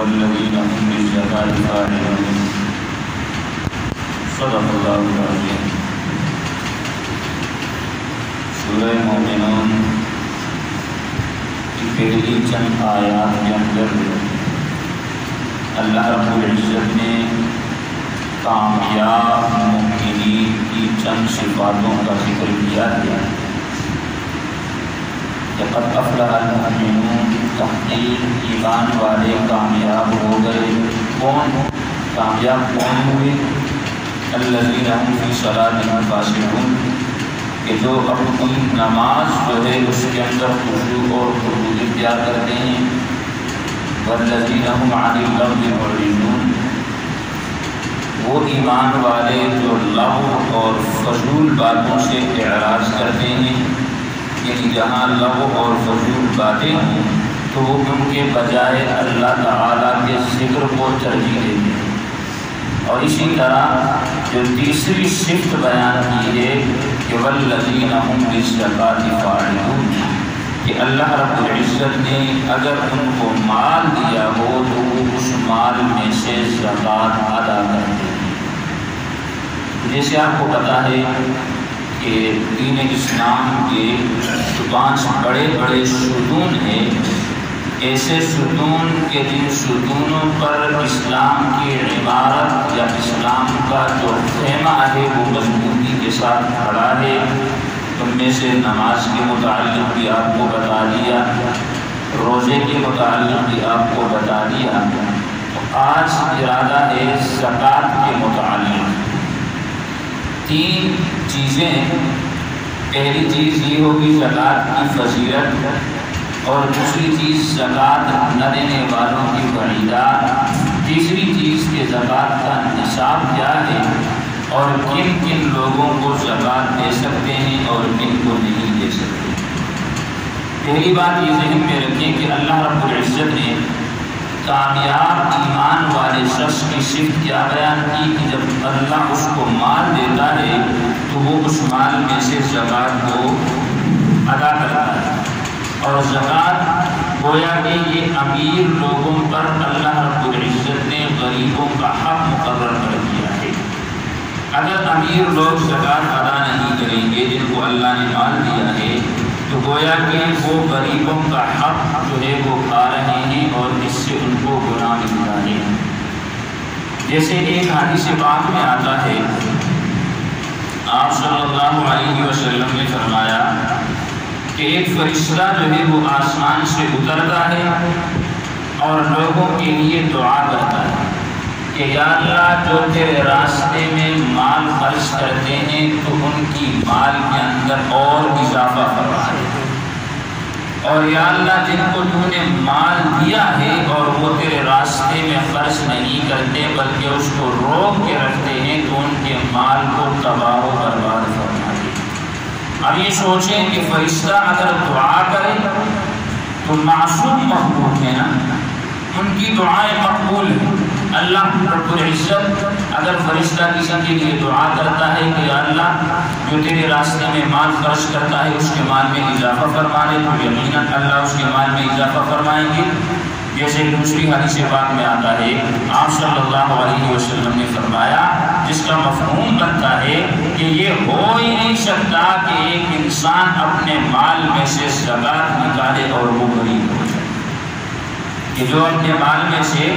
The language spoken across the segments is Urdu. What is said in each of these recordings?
والذین هم للزکاة فاعلون۔ صدق اللہ العظیم۔ سورہ مومنون کی پہلی چند آیات کے اندر اللہ رب العزت نے کامیاب مومنین کی چند صفاتوں کا ذکر کیا ہے۔ لقد افلح المؤمنون، تحقیق ایمان والے کامیاب ہو گئے۔ کون کامیاب کون ہوئے؟ الذین هم فی صلاتهم خاشعون، کہ جو اپنی نماز جو ہے اس کے اندر خشوع اور خضوع اختیار کرتے ہیں۔ والذین هم عن اللغو معرضون، وہ ایمان والے جو لغو اور فضول باتوں سے اعراض کرتے ہیں، یعنی جہاں لغو اور فضول باتیں ہوں تو وہ ان کے بجائے اللہ تعالیٰ کے ذکر کو ترجیح دیتے ہیں۔ اور اسی طرح جو تیسری صفت بیان کی ہے کہ والذین هم للزکاة فاعلون، کہ اللہ رب العزت نے اگر ان کو مال دیا ہو تو وہ اس مال میں سے زکوٰۃ ادا کرتے ہیں۔ جیسے آپ کو پتہ ہے کہ دین اسلام کے 5 بڑے بڑے ستون ہیں، ایسے ستون کے جن ستونوں پر اسلام کی عمارت یا اسلام کا جو خیمہ ہے وہ مضبوطی کے ساتھ کھڑا ہے۔ ان میں سے نماز کے متعلق بھی آپ کو بتا دیا، روزے کے متعلق بھی آپ کو بتا دیا۔ تو آج ارادہ ہے زکوٰۃ کے متعلق 3 چیزیں۔ پہلی چیز یہ ہوگی زکوٰۃ کی فضیلت، اور دوسری چیز زکوٰۃ نہ دینے والوں کی وعیدات، تیسری چیز کہ زکوٰۃ کا نصاب کیا ہے اور کن کن لوگوں کو زکوٰۃ دے سکتے ہیں اور کن کو نہیں دے سکتے۔ پہلی بات یہ ذہن میں رکھیں کہ اللہ رب العزت نے کامیاب ایمان والے شخص کی صفت کیا بیان کی کہ جب اللہ اس کو مال دیتا ہے تو وہ اس مال میں سے زکوٰۃ کو ادا کرتا ہے۔ اور زکوٰۃ گویا کہ یہ امیر لوگوں پر اللہ رب العزت نے غریبوں کا حق مقرر کر دیا ہے۔ اگر امیر لوگ زکوٰۃ ادا نہیں کریں گے جن کو اللہ نے مال دیا ہے تو گویا کہ وہ غریبوں کا حق جو ہے وہ کھا رہے ہیں اور اس سے ان کو گناہ ملتا ہے۔ جیسے ایک حدیث پاک میں آتا ہے، آپ صلی اللہ علیہ وسلم نے فرمایا کہ ایک فرشتہ جو ہے وہ آسمان سے اترتا ہے اور لوگوں کے لیے دعا کرتا ہے کہ یا اللہ جو تیرے راستے میں مال خرچ کرتے ہیں تو ان کی مال کے اندر اور اضافہ فرما دے، اور یا اللہ جن کو تو نے مال دیا ہے اور وہ تیرے راستے میں خرچ نہیں کرتے بلکہ اس کو روک کے رکھتے ہیں تو ان کے مال کو تباہ و برباد فرما دے۔ اب یہ سوچیں کہ فرشتہ اگر دعا کرے تو معصوم مقبول ہے نا، ان کی دعائیں مقبول ہیں۔ اللہ رب العزت اگر فرشتہ کسی کے لیے دعا کرتا ہے کہ یا اللہ جو تیرے راستے میں مال خرچ کرتا ہے اس کے مال میں اضافہ فرما دے تو یقیناً اللہ اس کے مال میں اضافہ فرمائیں گے۔ جیسے دوسری حدیث پاک میں آتا ہے، آپ صلی اللہ علیہ وسلم نے فرمایا جس کا مفہوم بنتا ہے کہ یہ ہو ہی نہیں سکتا کہ ایک انسان اپنے مال میں سے زکوٰۃ نکالے اور وہ غریب ہو جائے، کہ جو اپنے مال میں سے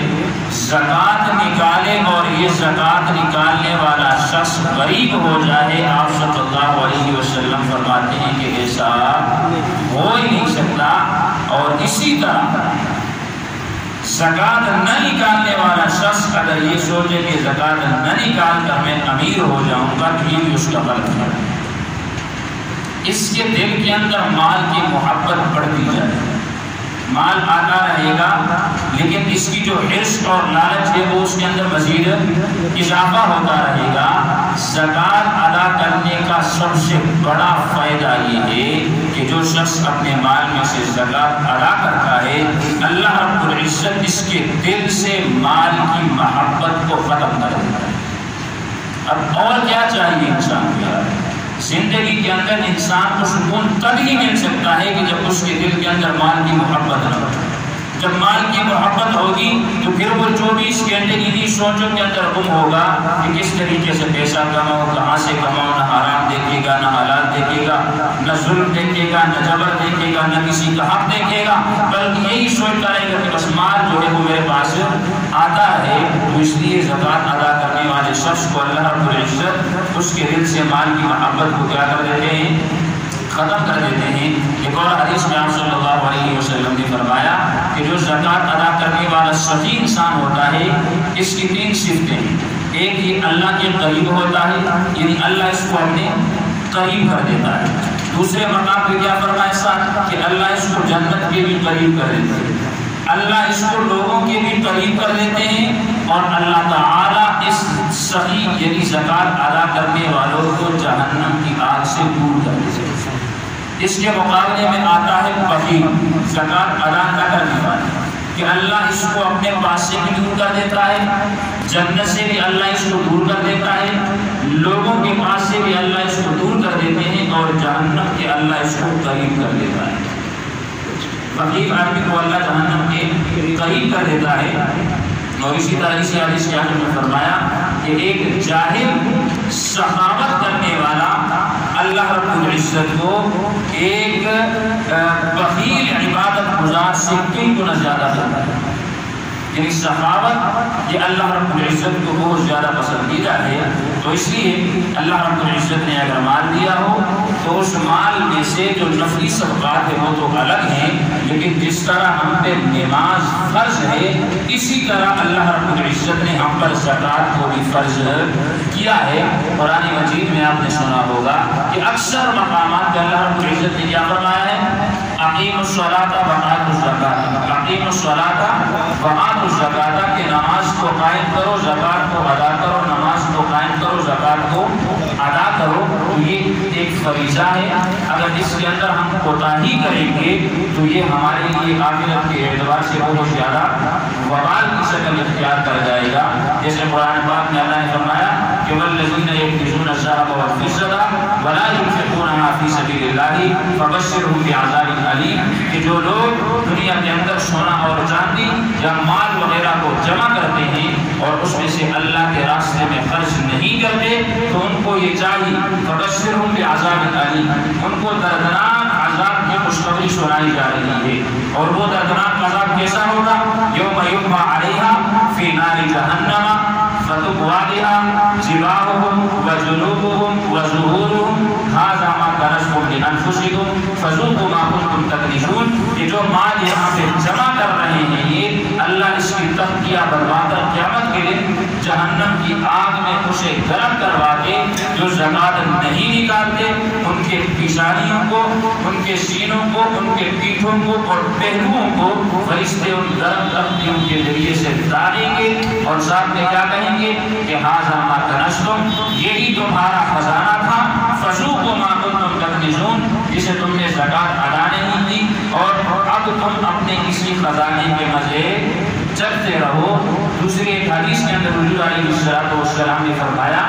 زکوٰۃ نکالے اور یہ زکوٰۃ نکالنے والا شخص غریب ہو جائے۔ آپ صلی اللہ علیہ وسلم فرماتے ہیں کہ ایسا ہو ہی نہیں سکتا۔ اور اسی طرح زکوٰۃ نہ نکالنے والا شخص اگر یہ سوچے کہ زکوٰۃ نہ نکال کر میں امیر ہو جاؤں گا تو یہ بھی اس کا غلط ہے۔ اس کے دل کے اندر مال کی محبت بڑھتی جائے، مال آتا رہے گا لیکن اس کی جو حرص اور لالچ ہے وہ اس کے اندر مزید اضافہ ہوتا رہے گا۔ زکوٰۃ ادا کرنے کا سب سے بڑا فائدہ یہ ہے کہ جو شخص اپنے مال میں سے زکوٰۃ ادا کرتا ہے اللہ رب العزت اس کے دل سے مال کی محبت کو ختم کر دیتا ہے۔ اب اور کیا چاہیے انسان کو؟ زندگی کے اندر انسان کو سکون تب ہی مل سکتا ہے کہ جب اس کے دل کے اندر مال کی محبت نہ ہو۔ جب مال کی محبت ہوگی تو پھر وہ 24 گھنٹے کی سوچوں کے اندر گم ہوگا کہ کس طریقے سے پیسہ کماؤ، کہاں سے کماؤ، نہ حرام دیکھے گا، نہ حالات دیکھے گا، نہ ظلم دیکھے گا، نہ جبر دیکھے گا، نہ کسی کا حق دیکھے گا، بلکہ یہی سوچتا رہے گا کہ بس مال جو ہے وہ میرے پاس آتا ہے۔ تو اس لیے زکوٰۃ ادا کرنے والے شخص کو اللہ رب العزت اس کے دل سے مال کی محبت کو کیا کر دیتے ہیں؟ ختم کر دیتے ہیں۔ ایک اور حدیث میں آپ صلی اللہ علیہ وسلم نے فرمایا کہ جو زکوٰۃ ادا کرنے والا سخی انسان ہوتا ہے اس کی 3 صفتیں ہیں۔ ایک یہ اللہ کے قریب ہوتا ہے، یعنی اللہ اس کو اپنے قریب کر دیتا ہے۔ دوسرے مقام پہ کیا فرمایا ساتھ کہ اللہ اس کو جنت کے بھی قریب کر دیتے ہیں، اللہ اس کو لوگوں کے بھی قریب کر دیتے ہیں، اور اللہ تعالیٰ اس سخی یعنی زکوٰۃ ادا کرنے والوں کو جہنم کی آگ سے دور کر دیتے ہیں۔ اس کے مقابلے میں آتا ہے بخیل، زکوٰۃ ادا نہ کرنے والا، کہ اللہ اس کو اپنے پاس سے بھی دور کر دیتا ہے، جنت سے بھی اللہ اس کو دور کر دیتا ہے، لوگوں کے پاس سے بھی اللہ اس کو دور کر دیتے ہیں، اور جہنم کے اللہ اس کو قریب کر دیتا ہے۔ بخیل آدمی کو اللہ جہنم کے قریب کر دیتا ہے۔ اور اسی طرح اسی حدیث کے آخر میں فرمایا کہ ایک جاہل سخاوت کرنے والا اللہ رب العزت کو ایک بخیل عبادت گزار سے کئی گنا زیادہ دیتا ہے۔ یعنی سخاوت یہ اللہ رب العزت کو بہت زیادہ پسندیدہ ہے۔ تو اس لیے اللہ رب العزت نے اگر مال دیا ہو تو اس مال میں سے جو نفلی صدقات ہیں وہ تو الگ ہیں، لیکن جس طرح ہم پہ نماز فرض ہے اسی طرح اللہ رب العزت نے ہم پر زکوٰۃ کو بھی فرض کیا ہے۔ قرآن مجید میں آپ نے سنا ہوگا کہ اکثر مقامات پہ اللہ رب العزت نے کیا فرمایا ہے؟ اقیموا الصلاۃ وآتوا الزکاۃ، اقیموا الصلاۃ وآتوا الزکاۃ، کہ نماز کو قائم کرو، زکوٰۃ کو ادا کرو، نماز کو قائم کرو، زکوٰۃ کو ادا کرو۔ تو یہ ایک فریضہ ہے، اگر اس کے اندر ہم کوتاہی کریں گے تو یہ ہمارے لیے آخرت کے اعتبار سے بہت زیادہ وبال کی شکل اختیار کر جائے گا۔ جیسے قرآن پاک میں اللہ نے فرمایا کہ والذین یکنزون الذھب والفضة ولا ينفقونها فی سبیل اللہ فبشرهم بعذاب علیم، کہ جو لوگ دنیا کے اندر سونا اور چاندی یا مال وغیرہ کو جمع کرتے ہیں اور اس میں سے اللہ کے راستے میں خرچ نہیں کرتے تو ان کو یہ چاہیے فبشرهم بعذاب علیم، ان کو دردناک عذاب کی خوشخبری سنائی جا رہی ہے۔ اور وہ دردناک عذاب کیسا ہوگا؟ یوم یحمى علیہا فی نار جہنم فتکوی بہا جباہہم وجنوبہم وظہورہم ھذا ما کنزتم لانفسکم فذوقوا ما کنتم تکنزون۔ یہ جو مال یہاں پہ جمع کر رہے ہیں یہ اللہ اس کی تخلیہ بنوا کر قیامت کے دن جہنم کی آگ میں اسے گرم کروا کے جو زکوٰۃ نہیں نکالتے ان کے پیشانیوں کو، ان کے سینوں کو، ان کے پیٹھوں کو اور پہلوؤں کو فرشتے ان گرم تختیوں کے ذریعے سے ڈالیں گے اور ساتھ میں کیا کہیں گے کہ ھذا ما کنزتم، یہی تمہارا خزانہ تھا، فذوقوا ما کنتم تکنزون، جسے تم نے زکوٰۃ ادا نہیں کی اور اب تم اپنے کسی خزانے کے مزے چکھتے رہو۔ دوسری ایک حدیث کے اندر حضور علیہ السلام نے فرمایا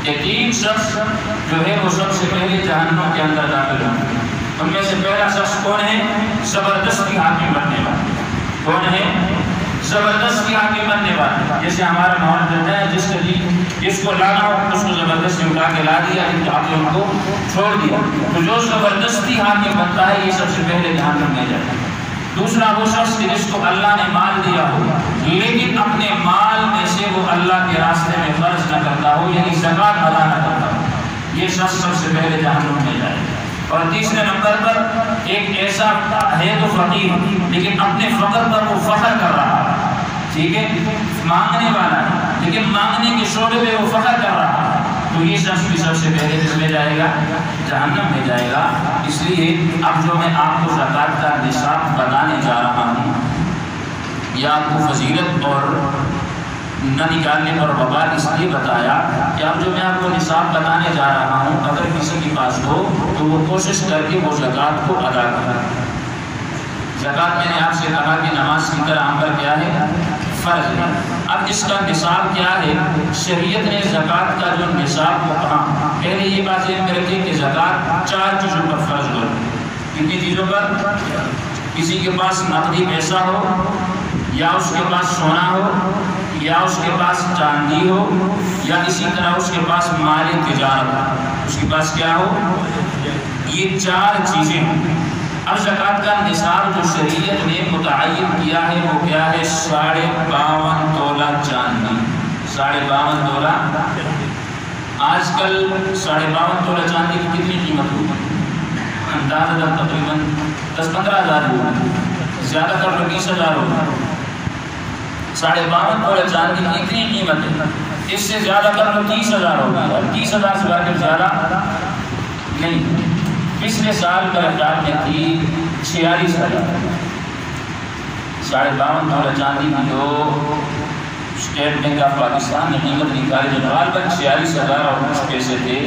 کہ 3 شخص جو ہے وہ سب سے پہلے جہنم کے اندر داخل ہوں گے۔ ان میں سے پہلا شخص کون ہے؟ زبردستی حاکم بننے والا۔ کون ہے؟ زبردستی حاکم بننے والا۔ جیسے ہمارا ماحول چلتا ہے، جس کو لانا ہو اس کو زبردستی اٹھا کے لا دیا، ان کو چھوڑ دیا۔ تو جو زبردستی حاکم بنتا ہے یہ سب سے پہلے جہنم میں جاتا ہے۔ دوسرا وہ شخص جس کو اللہ نے مال دیا ہو لیکن اپنے مال میں سے وہ اللہ کے راستے میں خرچ نہ کرتا ہو، یعنی زکوٰۃ ادا نہ کرتا ہو، یہ شخص سب سے پہلے جہنم میں جائے گا۔ اور تیسرے نمبر پر ایک ایسا ہے تو فقیر لیکن اپنے فقر پر وہ فخر کر رہا ہے، ٹھیک ہے، مانگنے والا ہے لیکن مانگنے کے شعبے میں وہ فخر کر رہا ہے، تو یہ شخص بھی سب سے پہلے کس میں جائے گا؟ جہنم میں جائے گا۔ اس لیے اب جو میں آپ کو زکوٰۃ کا نصاب بتانے جا رہا ہوں یہ آپ کو فضیلت اور نہ نکالنے پر وبال اس لیے بتایا کہ اب جو میں آپ کو نصاب بتانے جا رہا ہوں اگر کسی کے پاس ہو تو وہ کوشش کر کے وہ زکوٰۃ کو ادا کرے۔ زکوٰۃ میں نے آپ سے کہا کہ نماز کی طرح ہم پر کیا ہے؟ فرض ہے۔ اب اس کا نصاب کیا ہے؟ شریعت نے زکوٰۃ کا جو نصاب کو کہا، پہلے یہ بات ذہن میں رکھیں کہ زکوٰۃ 4 چیزوں پر فرض ہو۔ کتنی چیزوں پر؟ کسی کے پاس نقدی پیسہ ہو یا اس کے پاس سونا ہو یا اس کے پاس چاندی ہو یا اسی طرح اس کے پاس مال تجارت ہو، اس کے پاس کیا ہو، یہ چار چیزیں ہوں۔ اب زکوٰۃ کا نصاب جو شریعت نے متعین کیا ہے وہ کیا ہے، 52.5 تولہ چاندی۔ 52.5 تولہ، آج کل 52.5 تولہ چاندی کی کتنی قیمت ہوگی؟ اندازہ تقریباً 10-15 ہزار ہوگی، زیادہ تر تو 20,000 ہوگی۔ 52.5 تولہ چاندی کی اتنی قیمت ہے، اس سے زیادہ تر تو 30,000 ہوگی، اور 30,000 سے بڑھ کر زیادہ نہیں۔ پچھلے سال ریکارڈ میں تھی 46,000۔ 52.5 تولہ چاندی کی جو اسٹیٹ بینک آف پاکستان نے قیمت نکالی جو غالباً 46,000 اور کچھ پیسے تھے،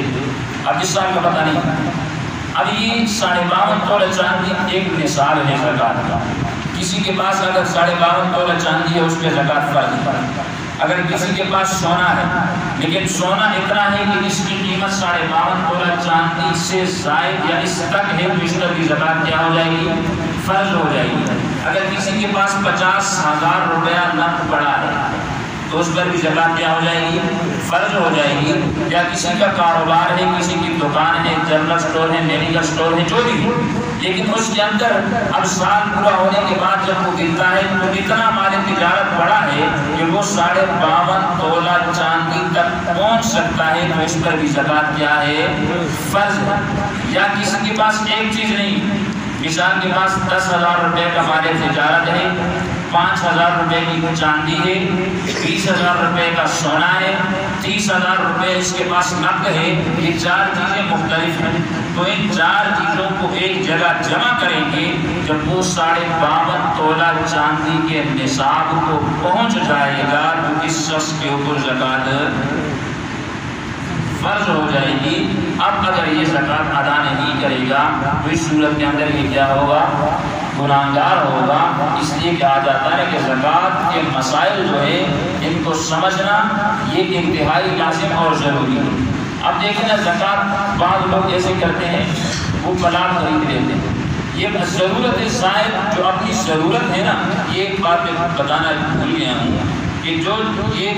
اب اس سال کا پتہ نہیں۔ اب یہ 52.5 تولہ چاندی ایک نصاب ہے زکوٰۃ کا۔ کسی کے پاس اگر 52.5 تولہ چاندی ہے اس پہ زکوٰۃ فرض ہے۔ اگر کسی کے پاس سونا ہے لیکن سونا اتنا ہے کہ اس کی قیمت 52.5 تولہ چاندی سے زائد یا اس تک ہے تو اس پر بھی زکوٰۃ کیا ہو جائے گی، فرض ہو جائے گی۔ اگر کسی کے پاس 50,000 روپیہ نقد پڑا ہے تو اس پر بھی زکوٰۃ کیا ہو جائے گی، فرض ہو جائے گی۔ یا کسی کا کاروبار ہے، کسی کی دکان ہے، جنرل اسٹور ہے، میڈیکل اسٹور ہے، جو بھی ہے، لیکن اس کے اندر اب سال پورا ہونے کے بعد جب وہ گرتا ہے تو اتنا مال تجارت بڑا ہے کہ وہ 52.5 تولہ چاندی تک پہنچ سکتا ہے تو اس پر بھی زکوٰۃ کیا ہے، فرض ہے۔ یا کسی کے پاس ایک چیز نہیں، مثال کے پاس 10,000 روپے کا مال تجارت ہے، 5,000 روپے کی چاندی ہے، 20,000 روپے کا سونا ہے، 30,000 روپے اس کے پاس نقد ہے، یہ چار چیزیں مختلف ہیں۔ تو ان چار چیزوں کو ایک جگہ جمع کریں گے، جب وہ 52.5 تولہ چاندی کے نصاب کو پہنچ جائے گا تو اس شخص کے اوپر زکوٰۃ فرض ہو جائے گی۔ اب اگر یہ زکوٰۃ ادا نہیں کرے گا تو اس صورت کے اندر یہ کیا ہوگا، گناہگار ہوگا۔ اس لیے کہا جاتا ہے کہ زکوٰۃ کے مسائل جو ہے ان کو سمجھنا یہ انتہائی لازم اور ضروری ہے۔ اب دیکھیں نا، زکوٰۃ بعض لوگ ایسے کرتے ہیں، وہ پلاٹ خرید لیتے ہیں۔ یہ ضرورت زائد جو اپنی ضرورت ہے نا، یہ ایک بات بتانا بھول گیا ہوں کہ جو یہ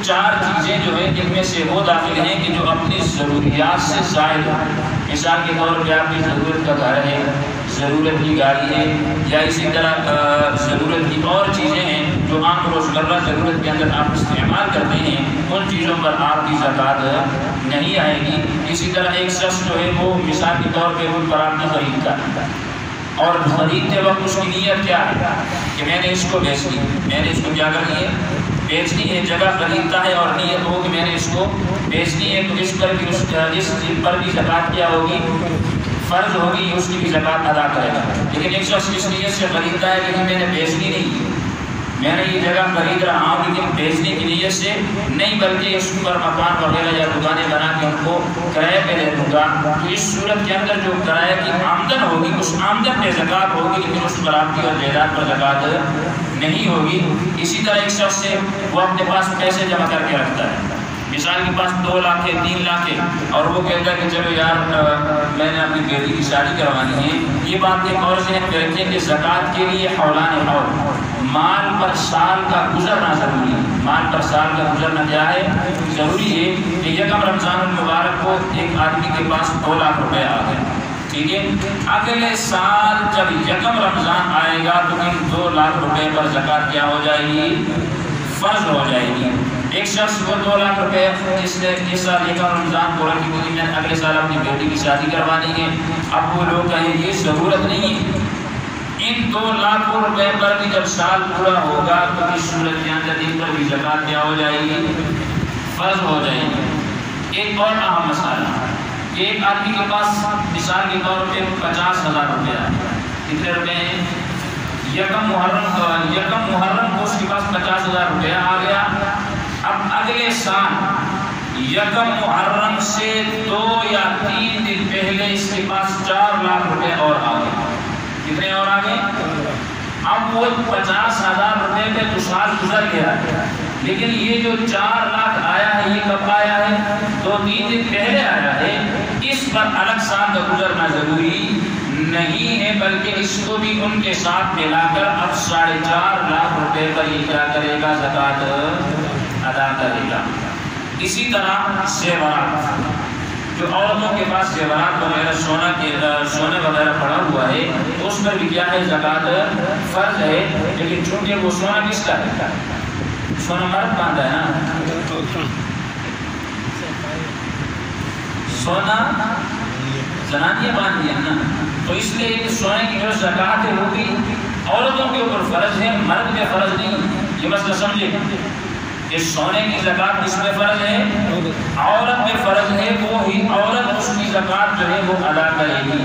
چار چیزیں جو ہے ان میں سے وہ داخل ہیں کہ جو اپنی ضروریات سے زائد ہیں۔ مثال کے طور پہ آپ کی ضرورت کا گھر ہے، ضرورت کی گاڑی ہے، یا اسی طرح ضرورت کی اور چیزیں ہیں جو عام روزمرہ ضرورت کے اندر آپ استعمال کرتے ہیں، ان چیزوں پر آپ کی زکوٰۃ نہیں آئے گی۔ اسی طرح ایک شخص جو ہے وہ مثال کے طور پہ وہ پراٹھی خریدتا ہے اور خریدتے وقت اس کی نیت کیا ہے کہ میں نے اس کو بیچنی ہے، میں نے اس کو کیا کرنی ہے، بیچنی ہے۔ جگہ خریدتا ہے اور نیت ہو کہ میں نے اس کو بیچنی ہے تو اس پر بھی اس چیز پر بھی زکوٰۃ کیا ہوگی، فرض ہوگی، اس کی بھی زکوٰۃ ادا کرے گا۔ لیکن ایک شخص اس نیت سے خریدتا ہے کہ میں نے بیچنی نہیں، میں نے یہ جگہ خرید رہا ہوں لیکن بیچنے کی نیت سے نہیں، بلکہ اس پر مکان وغیرہ یا دکانیں بنا کے ان کو کرائے پہ دے دوں گا، تو اس صورت کے اندر جو کرایہ کی آمدن ہوگی اس آمدن پہ زکوٰۃ ہوگی، لیکن اس پراپرٹی اور جائیداد پر زکوٰۃ نہیں ہوگی۔ اسی طرح ایک شخص سے وہ اپنے پاس پیسے جمع کر کے رکھتا ہے، مثال کے پاس 2 لاکھ ہے، 3 لاکھ ہے، اور وہ کہتا ہے کہ چلو یار میں نے اپنی بیٹی کی شادی کروانی ہے۔ یہ بات ایک اور ذہن میں رکھیں کہ زکوٰۃ کے لیے حولان حول، مال پر سال کا گزرنا ضروری ہے۔ مال پر سال کا گزرنا کیا ہے، ضروری ہے کہ یکم رمضان المبارک کو ایک آدمی کے پاس 2 لاکھ روپے آ گئے، ٹھیک ہے، اگلے سال جب یکم رمضان آئے گا تو ان 2 لاکھ روپے پر زکوٰۃ کیا ہو جائے گی، فرض ہو جائے گی۔ ایک شخص کو 2 لاکھ روپے جس نے اس سال یکم رمضان کو رکھی ہوئی میں اگلے سال اپنی بیٹی کی شادی کروانی ہے، اب وہ لوگ کہیں یہ ضرورت نہیں ہے، ان 2 لاکھ روپے پر بھی جب سال پورا ہوگا تو اس صورت کے اندر ان پر بھی زکوٰۃ کیا ہو جائے گی، فرض ہو جائے گی۔ ایک اور اہم مسئلہ، ایک آدمی کے پاس مثال کے طور پہ 50,000 روپے آئے، کتنے روپے ہیں، یکم محرم کو اس کے پاس 50,000 روپیہ آ گیا۔ اب اگلے سال یکم محرم سے 2 یا 3 دن پہلے اس کے پاس 4 لاکھ روپے اور آ گئے، کتنے اور آ گئے، اب وہ 50,000 روپے پہ تو سال گزر گیا ہے، لیکن یہ جو 4 لاکھ آیا ہے یہ کب آیا ہے، 2-3 دن پہلے آیا ہے، اس پر الگ سال کا گزرنا ضروری نہیں ہے، بلکہ اس کو بھی ان کے ساتھ ملا کر اب 4.5 لاکھ روپے پر یہ کیا کرے گا؟ زکوٰۃ ادا کرے گا۔ اسی طرح زیورات، جو عورتوں کے پاس زیورات وغیرہ سونے وغیرہ پڑا ہوا ہے اس پر بھی کیا ہے؟ زکوٰۃ فرض ہے، لیکن چونکہ وہ سونا کس کا ہے؟ سونا مرد باندھا ہے نا، سونا زنانیاں باندھی ہے نا، تو اس لیے کہ سونے کی جو زکوٰۃ ہے وہ بھی عورتوں کے اوپر فرض ہے، مرد پہ فرض نہیں۔ یہ مسئلہ سمجھے کہ سونے کی زکوٰۃ کس پہ فرض ہے؟ عورت پہ فرض ہے، وہ ہی عورت اس کی زکوٰۃ جو ہے وہ ادا کرے گی۔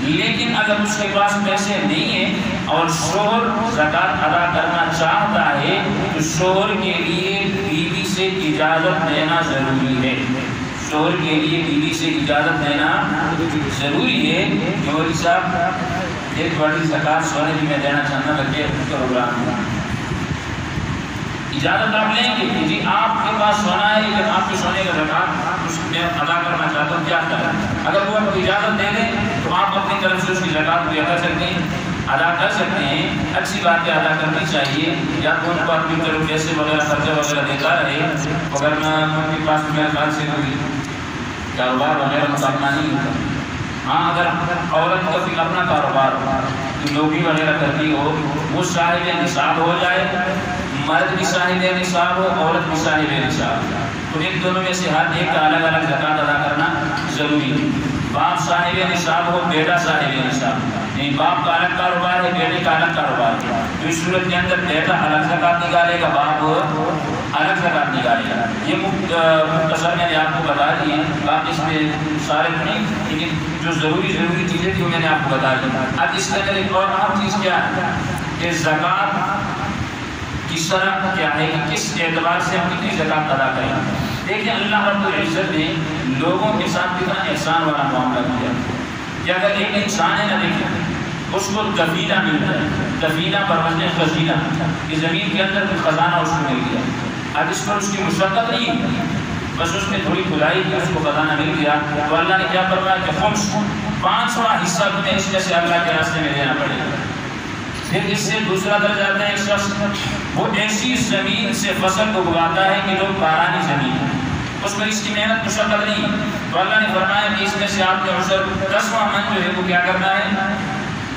لیکن اگر اس کے پاس پیسے نہیں ہیں اور شوہر زکوٰۃ ادا کرنا چاہتا ہے تو شوہر کے لیے بیوی سے اجازت لینا ضروری ہے۔ شوہر کے لیے بیوی سے اجازت لینا ضروری ہے کہ وہ صاحب ایک بڑی زکوٰۃ سونے کی میں دینا چاہنا بلکہ پروگرام اجازت آپ لیں گے کہ جی آپ کے پاس سونا ہے لیکن آپ کے سونے کا زکوٰۃ اس میں ادا کرنا چاہتا ہوں، کیا کریں؟ اگر وہ آپ کو اجازت دے دیں تو آپ اپنی طرف سے اس کی زکوٰۃ بھی ادا کر سکتے ہیں۔ اچھی بات ہے، ادا کرنی چاہیے، یا تو ان کو اپنی طرف پیسے وغیرہ خرچہ وغیرہ دیتا رہے، اگر ان کے پاس میرے خیال سے کوئی کاروبار وغیرہ مسامہ نہیں ہوتا۔ ہاں اگر عورت کا بھی اپنا کاروبار لوگی وغیرہ کرتی ہو، وہ صاحب نصاب ہو جائے، مرد بھی صاحب نصاب ہو، عورت بھی صاحب نصاب، تو ان دونوں میں سے ہر ایک کا الگ الگ زکوٰۃ ادا کرنا ضروری ہے۔ باپ صاحب نصاب ہو، بیٹا صاحب نصاب، نہیں باپ کا الگ کاروبار ہے، بیٹے کا الگ کاروبار ہے، تو اس صورت کے اندر بیٹا الگ زکوٰۃ نکالے گا، باپ الگ زکوٰۃ نکالے گا۔ یہ مختصر میں نے آپ کو بتا دی ہے، باقی اس میں سارے نہیں، لیکن جو ضروری چیزیں تھیں میں نے آپ کو بتا دی۔ اب اس کے اندر ایک اور اہم چیز کیا ہے کہ زکوٰۃ کس طرح کیا ہے، کہ کس اعتبار سے ہم کتنی زکوٰۃ ادا کریں۔ دیکھیں اللہ رب العزت نے لوگوں کے ساتھ کتنا احسان والا معاملہ کیا کہ اگر ایک انسان ہے نا، دیکھیں اس کو دفینہ مل جائے، دفینہ بروزن خزینہ، کہ زمین کے اندر کوئی خزانہ اس کو مل گیا، اب اس پر اس کی مشقت نہیں، بس اس میں تھوڑی کھدائی کی، اس کو خزانہ مل گیا، تو اللہ نے کیا فرمایا کہ خمس 5واں حصہ تمہیں اس میں سے اللہ کے راستے میں دینا پڑے گا۔ پھر اس سے دوسرا درجہ آتا ہے، ایک شخص وہ ایسی زمین سے فصل کو اگاتا ہے کہ جو بارانی زمین ہے، اس میں اس کی محنت مشقت نہیں، تو اللہ نے فرمایا کہ اس میں سے آپ نے عشر 10واں من جو ہے وہ کیا کرنا ہے؟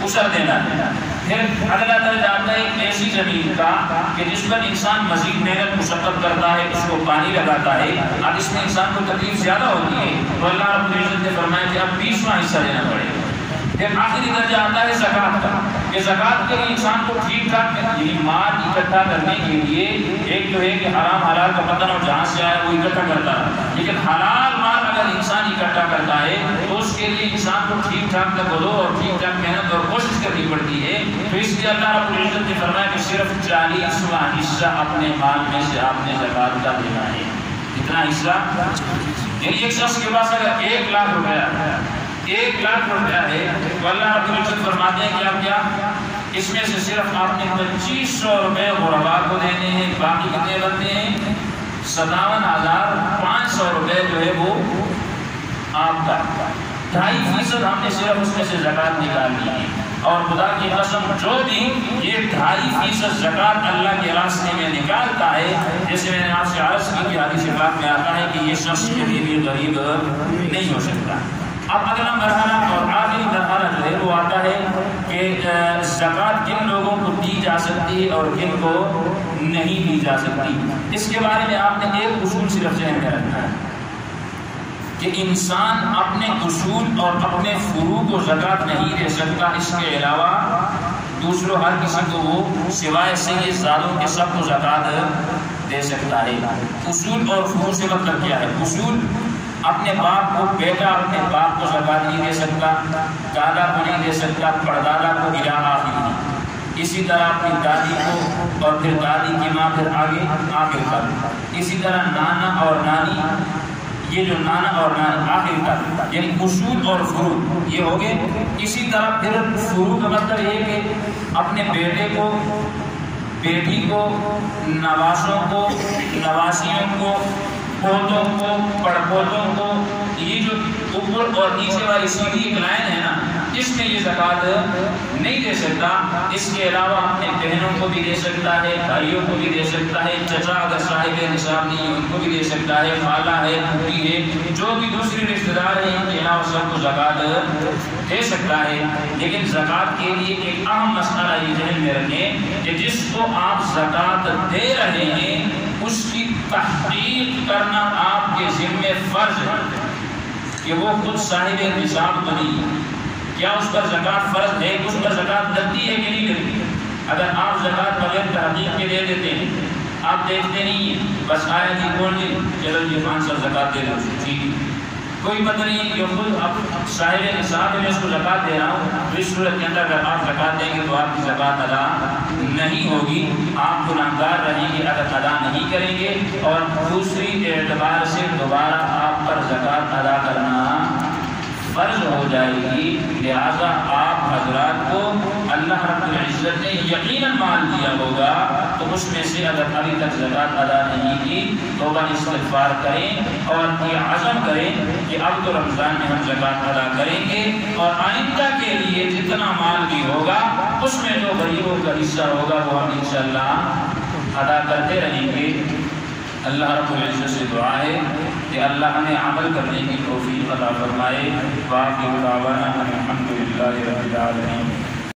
عشر دینا ہے۔ پھر اگلا درجہ آتا ہے ایک ایسی زمین کا کہ جس پر انسان مزید محنت مشقت کرتا ہے، اس کو پانی لگاتا ہے، اب اس میں انسان کو تکلیف زیادہ ہوتی ہے، تو اللہ رب العزت نے فرمایا کہ اب 20واں حصہ دینا پڑے گا۔ پھر آخری درجہ آتا ہے زکوٰۃ کا، کہ زکوٰۃ کے لیے انسان کو ٹھیک ٹھاک یعنی مال اکٹھا کرنے کے لیے ایک جو ہے کہ حرام حلال کا پتہ نہ جہاں سے آیا وہ اکٹھا کرتا ہے، لیکن حلال مال اگر انسان اکٹھا کرتا ہے تو اس کے لیے انسان کو ٹھیک ٹھاک تبدو اور ٹھیک ٹھاک محنت اور کوشش کرنی پڑتی ہے، تو اس لیے اللہ رب العزت نے فرمایا کہ صرف 40واں حصہ اپنے مال میں سے آپ نے زکوٰۃ کا دینا ہے۔ کتنا حصہ؟ یعنی ایک شخص کے پاس اگر 1 لاکھ روپیہ ہے، 1 لاکھ روپیہ ہے تو اللہ رب العزت فرماتے ہیں کہ آپ کیا اس میں سے صرف آپ نے 2500 روپے غرباء کو دینے ہیں، باقی کتنے بنتے ہیں؟ 57,500 روپے جو ہے وہ آپ کا 2.5% ہم نے صرف اس میں سے زکوٰۃ نکالنی ہے، اور خدا کی قسم جو بھی یہ 2.5% زکوٰۃ اللہ کے راستے میں نکالتا ہے، جیسے میں نے آپ سے عرض کی کہ حدیث پاک میں آتا ہے کہ یہ شخص کبھی بھی غریب نہیں ہو سکتا۔ اب اگلا مرحلہ اور آخری مرحلہ جو ہے وہ آتا ہے کہ زکوٰۃ کن لوگوں کو دی جا سکتی ہے اور کن کو نہیں دی جا سکتی۔ اس کے بارے میں آپ نے ایک اصول صرف ذہن میں رکھنا ہے کہ انسان اپنے اصول اور اپنے فروع کو زکوٰۃ نہیں دے سکتا، اس کے علاوہ دوسروں ہر کسی کو وہ سوائے سید زادوں کے سب کو زکوٰۃ دے سکتا ہے۔ اصول اور فروع سے مطلب کیا ہے؟ اصول اپنے باپ کو بیٹا اپنے باپ کو زکوٰۃ نہیں دے سکتا، دادا کو نہیں دے سکتا، پردادا کو الی آخر نہیں، اسی طرح اپنی دادی کو، اور پھر دادی کی ماں، پھر آگے آخر تک، اسی طرح نانا اور نانی، یہ جو نانا اور نانی آخر تک، یعنی اصول اور فروع یہ ہو گئے۔ اسی طرح پھر فروع کا مطلب یہ کہ اپنے بیٹے کو، بیٹی کو، نواسوں کو، نواسیوں کو، پوتوں کو، پڑپوتوں کو، یہ جو اوپر اور نیچے والی سیدھی ایک لائن ہے نا، اس میں یہ زکوٰۃ نہیں دے سکتا، اس کے علاوہ اپنے بہنوں کو بھی دے سکتا ہے، بھائیوں کو بھی دے سکتا ہے، چچا اگر صاحب نصاب نہیں ہے ان کو بھی دے سکتا ہے، خالہ ہے، پھوپھی ہے، جو بھی دوسری رشتہ دار ہیں ان کے علاوہ سب کو زکوٰۃ دے سکتا ہے۔ لیکن زکوٰۃ کے لیے ایک اہم مسئلہ یہ ذہن میں رکھیں کہ جس کو آپ زکوٰۃ دے رہے ہیں اس کی تحقیق کرنا آپ کے ذمہ فرض ہے کہ وہ خود صاحب نصاب تو نہیں، کیا اس پر زکوٰۃ فرض ہے، اس پر زکوٰۃ لگتی ہے کہ نہیں لگتی۔ اگر آپ زکوٰۃ بغیر تحقیق کے دے دیتے ہیں، آپ دیکھتے نہیں ہیں، بس آیا جی کون جی چلو جی 500 زکوٰۃ دے دو، ٹھیک، کوئی پتہ نہیں کہ خود اب صاحب نصاب میں اس کو زکوٰۃ دے رہا ہوں، تو اس صورت کے اندر اگر آپ زکوٰۃ دیں گے تو آپ کی زکوٰۃ ادا نہیں ہوگی، آپ گنہگار رہیں گے اگر ادا نہیں کریں گے، اور دوسری اعتبار سے دوبارہ آپ پر زکوٰۃ ادا کرنا فرض ہو جائے گی۔ لہذا آپ حضرات کو اللہ رب العزت نے یقیناً مال دیا ہوگا تو اس میں سے اگر ابھی تک زکوٰۃ ادا نہیں کی توبہ استغفار کریں اور یہ عزم کریں کہ اب تو رمضان میں ہم زکوٰۃ ادا کریں گے، اور آئندہ کے لیے جتنا مال بھی ہوگا اس میں جو غریبوں کا حصہ ہوگا وہ ہم انشاءاللہ ادا کرتے رہیں گے۔ اللہ رب العزت سے دعا ہے کہ اللہ ہمیں عمل کرنے کی توفیق عطا فرمائے۔ وآخر دعوانا الحمد للہ رب العالمین۔